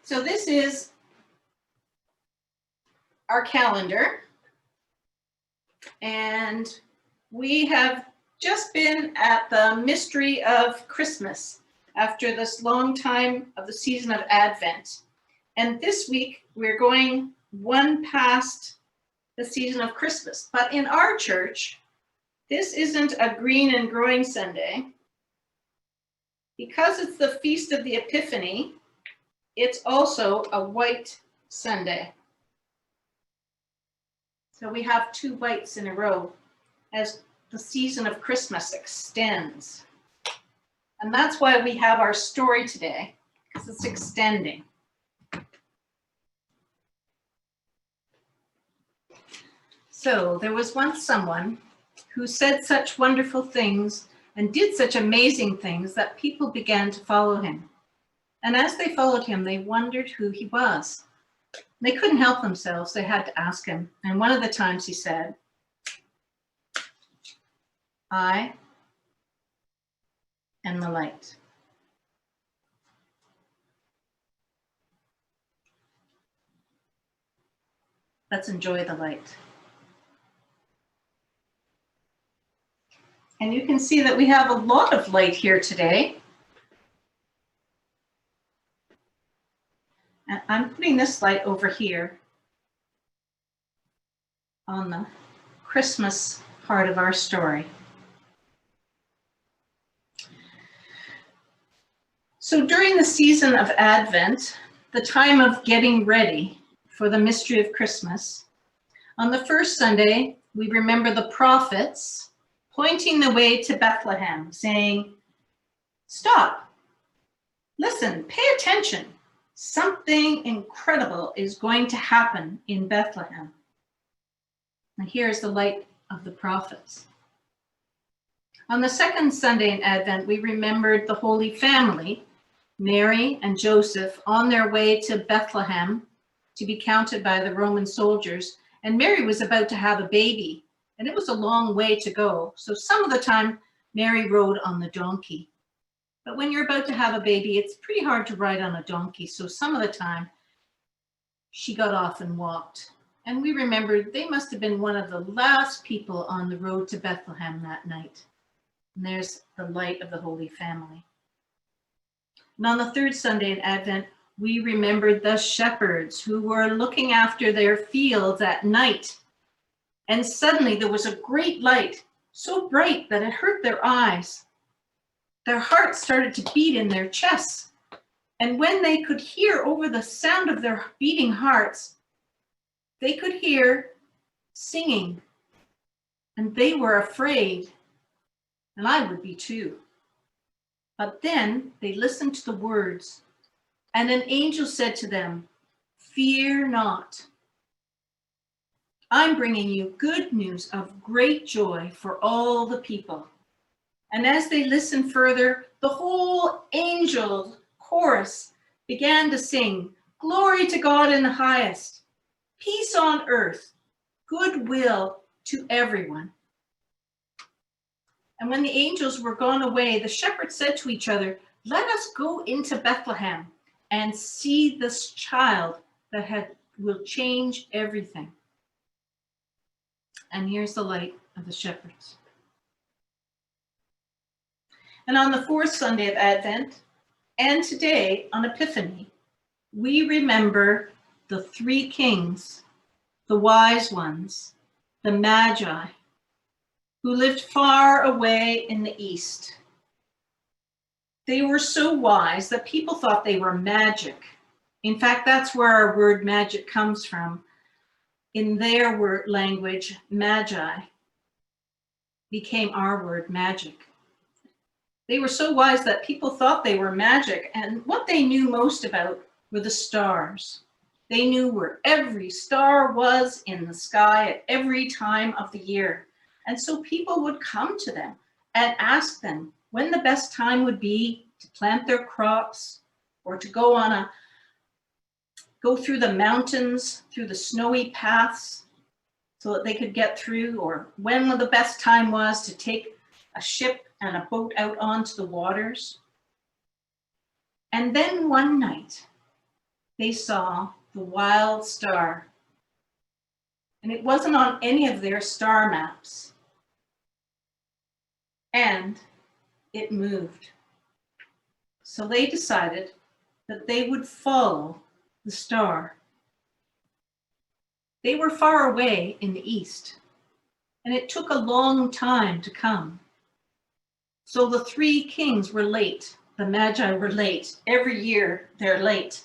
So this is our calendar, and we have just been at the mystery of Christmas after this long time of the season of Advent. And this week we're going one past the season of Christmas. But in our church, this isn't a green and growing Sunday. Because it's the Feast of the Epiphany, it's also a white Sunday. So we have two whites in a row as the season of Christmas extends. And that's why we have our story today, because it's extending. So there was once someone who said such wonderful things and did such amazing things that people began to follow him. And as they followed him, they wondered who he was. They couldn't help themselves. They had to ask him. And one of the times he said, "I am the light." Let's enjoy the light. And you can see that we have a lot of light here today. And I'm putting this light over here on the Christmas part of our story. So during the season of Advent, the time of getting ready for the mystery of Christmas, on the first Sunday, we remember the prophets pointing the way to Bethlehem, saying, "Stop, listen, pay attention. Something incredible is going to happen in Bethlehem." And here's the light of the prophets. On the second Sunday in Advent, we remembered the Holy Family, Mary and Joseph, on their way to Bethlehem to be counted by the Roman soldiers. And Mary was about to have a baby, and it was a long way to go. So some of the time, Mary rode on the donkey. But when you're about to have a baby, it's pretty hard to ride on a donkey. So some of the time, she got off and walked. And we remembered they must have been one of the last people on the road to Bethlehem that night. And there's the light of the Holy Family. And on the third Sunday in Advent, we remembered the shepherds who were looking after their fields at night. And suddenly there was a great light, so bright that it hurt their eyes. Their hearts started to beat in their chests. And when they could hear over the sound of their beating hearts, they could hear singing. And they were afraid. And I would be too. But then they listened to the words. And an angel said to them, "Fear not. I'm bringing you good news of great joy for all the people." And as they listened further, the whole angel chorus began to sing, "Glory to God in the highest, peace on earth, goodwill to everyone." And when the angels were gone away, the shepherds said to each other, "Let us go into Bethlehem and see this child that will change everything." And here's the light of the shepherds. And on the fourth Sunday of Advent, and today on Epiphany, we remember the three kings, the wise ones, the Magi, who lived far away in the east. They were so wise that people thought they were magic. In fact, that's where our word magic comes from. In their word language, magi became our word magic. They were so wise that people thought they were magic, and what they knew most about were the stars. They knew where every star was in the sky at every time of the year. And so people would come to them and ask them when the best time would be to plant their crops or to go through the mountains, through the snowy paths so that they could get through, or when the best time was to take a ship and a boat out onto the waters. And then one night, they saw the wild star. And it wasn't on any of their star maps. And it moved. So they decided that they would follow the star. They were far away in the east, and it took a long time to come. So the three kings were late. The Magi were late. Every year they're late.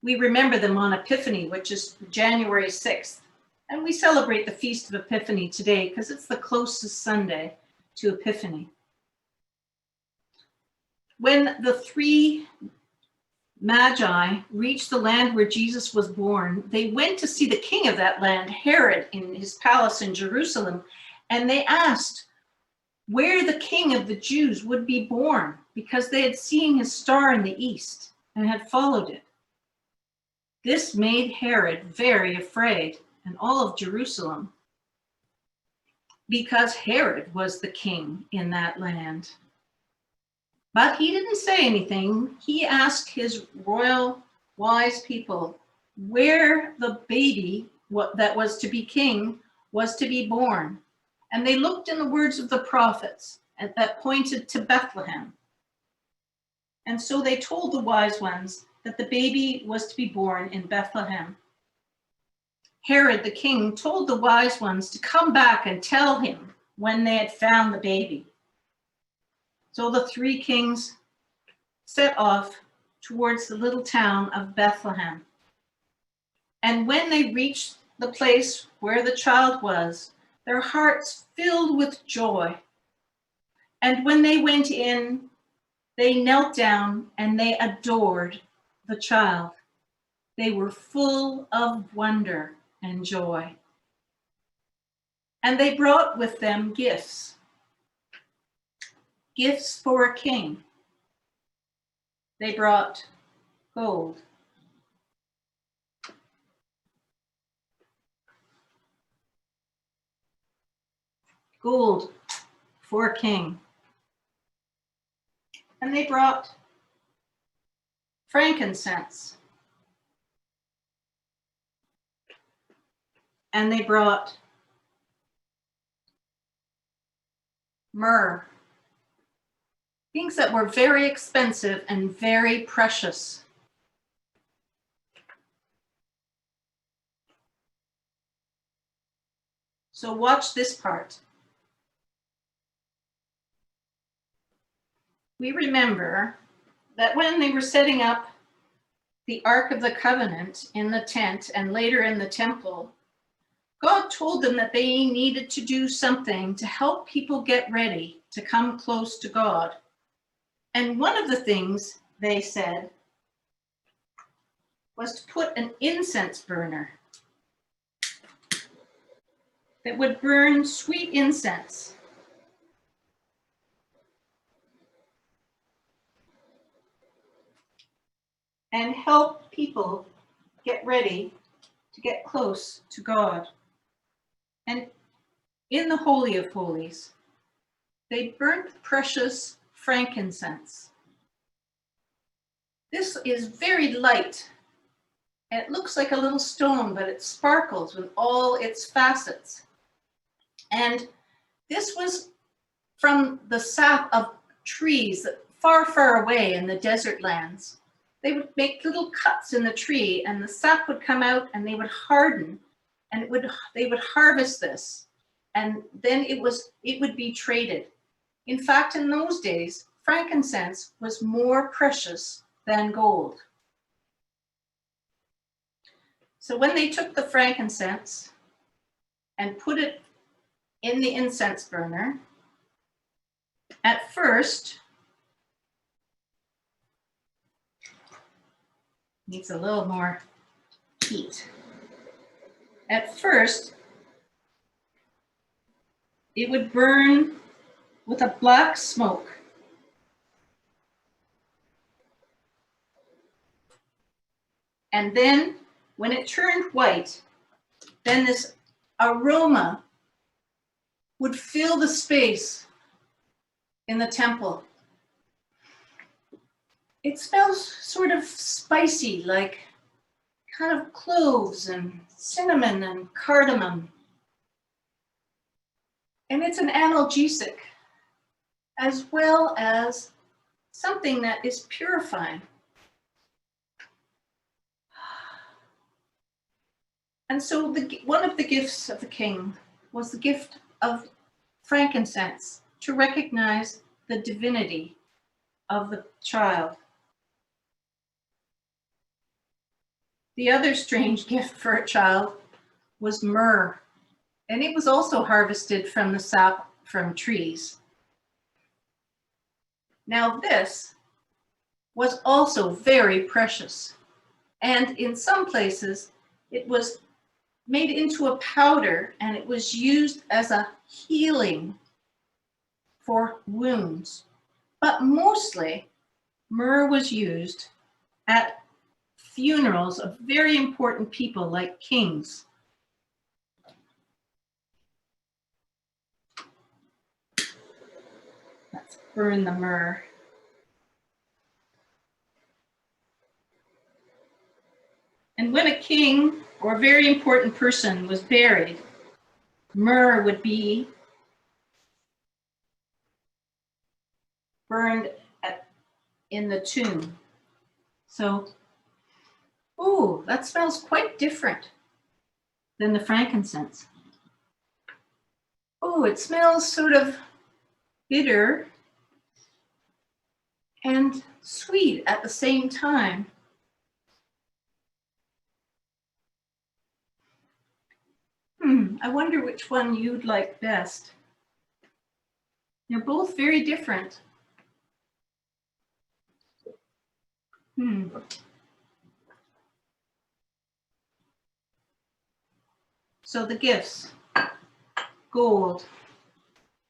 We remember them on Epiphany, which is January 6th. And we celebrate the Feast of Epiphany today because it's the closest Sunday to Epiphany. When the three Magi reached the land where Jesus was born, they went to see the king of that land, Herod, in his palace in Jerusalem, and they asked where the king of the Jews would be born because they had seen his star in the east and had followed it. This made Herod very afraid, and all of Jerusalem, because Herod was the king in that land. But he didn't say anything. He asked his royal wise people where the baby that was to be king was to be born. And they looked in the words of the prophets that pointed to Bethlehem. And so they told the wise ones that the baby was to be born in Bethlehem. Herod the king told the wise ones to come back and tell him when they had found the baby. So the three kings set off towards the little town of Bethlehem. And when they reached the place where the child was, their hearts filled with joy. And when they went in, they knelt down and they adored the child. They were full of wonder and joy. And they brought with them gifts for a king. They brought gold, gold for a king. And they brought frankincense. And they brought myrrh. Things that were very expensive and very precious. So watch this part. We remember that when they were setting up the Ark of the Covenant in the tent and later in the temple, God told them that they needed to do something to help people get ready to come close to God. And one of the things they said was to put an incense burner that would burn sweet incense. And help people get ready to get close to God. And in the Holy of Holies, they burnt precious frankincense. This is very light. And it looks like a little stone, but it sparkles with all its facets. And this was from the sap of trees far, far away in the desert lands. They would make little cuts in the tree and the sap would come out and they would harden and they would harvest this. And then it would be traded. In fact, in those days, frankincense was more precious than gold. So when they took the frankincense and put it in the incense burner, at first, needs a little more heat. At first, it would burn with a black smoke. And then when it turned white, then this aroma would fill the space in the temple. It smells sort of spicy, like kind of cloves and cinnamon and cardamom. And it's an analgesic, as well as something that is purifying. And so one of the gifts of the king was the gift of frankincense to recognize the divinity of the child. The other strange gift for a child was myrrh, and it was also harvested from the sap from trees. Now this was also very precious, and in some places it was made into a powder, and it was used as a healing for wounds. But mostly, myrrh was used at funerals of very important people like kings. Let's burn the myrrh. And when a king or a very important person was buried, myrrh would be burned in the tomb. So, ooh, that smells quite different than the frankincense. Oh, it smells sort of bitter and sweet at the same time. I wonder which one you'd like best. They're both very different. So the gifts: gold,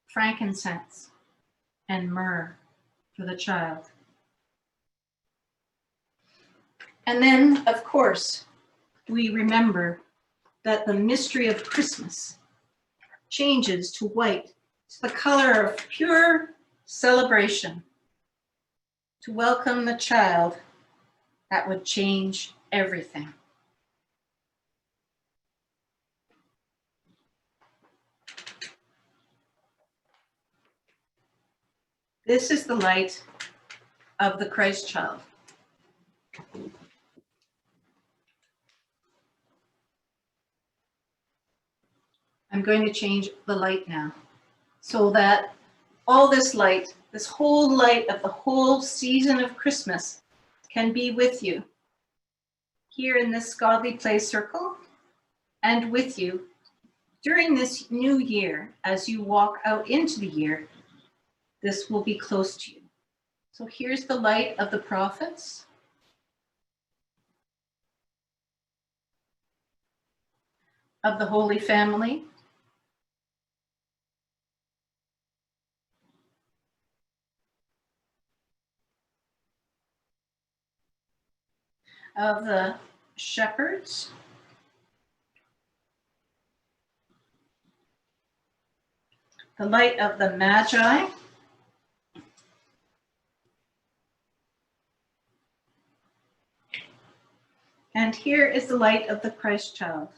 frankincense, and myrrh for the child. And then, of course, we remember that the mystery of Christmas changes to white, to the color of pure celebration, to welcome the child that would change everything. This is the light of the Christ child. I'm going to change the light now so that all this light, this whole light of the whole season of Christmas, can be with you here in this godly play circle and with you during this new year. As you walk out into the year, this will be close to you. So here's the light of the prophets, of the Holy Family, of the shepherds, the light of the Magi, and here is the light of the Christ child.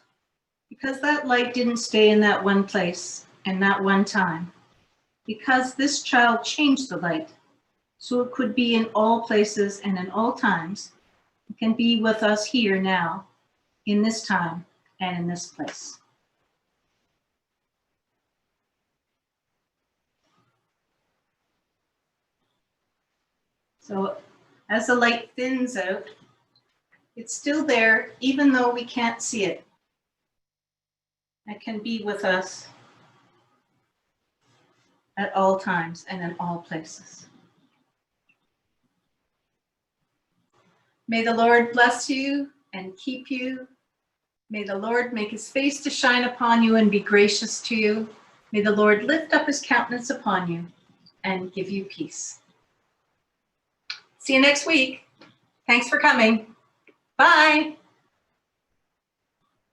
Because that light didn't stay in that one place and that one time. Because this child changed the light, so it could be in all places and in all times. It can be with us here now, in this time and in this place. So as the light thins out, it's still there, even though we can't see it. It can be with us at all times and in all places. May the Lord bless you and keep you. May the Lord make his face to shine upon you and be gracious to you. May the Lord lift up his countenance upon you and give you peace. See you next week. Thanks for coming. Bye.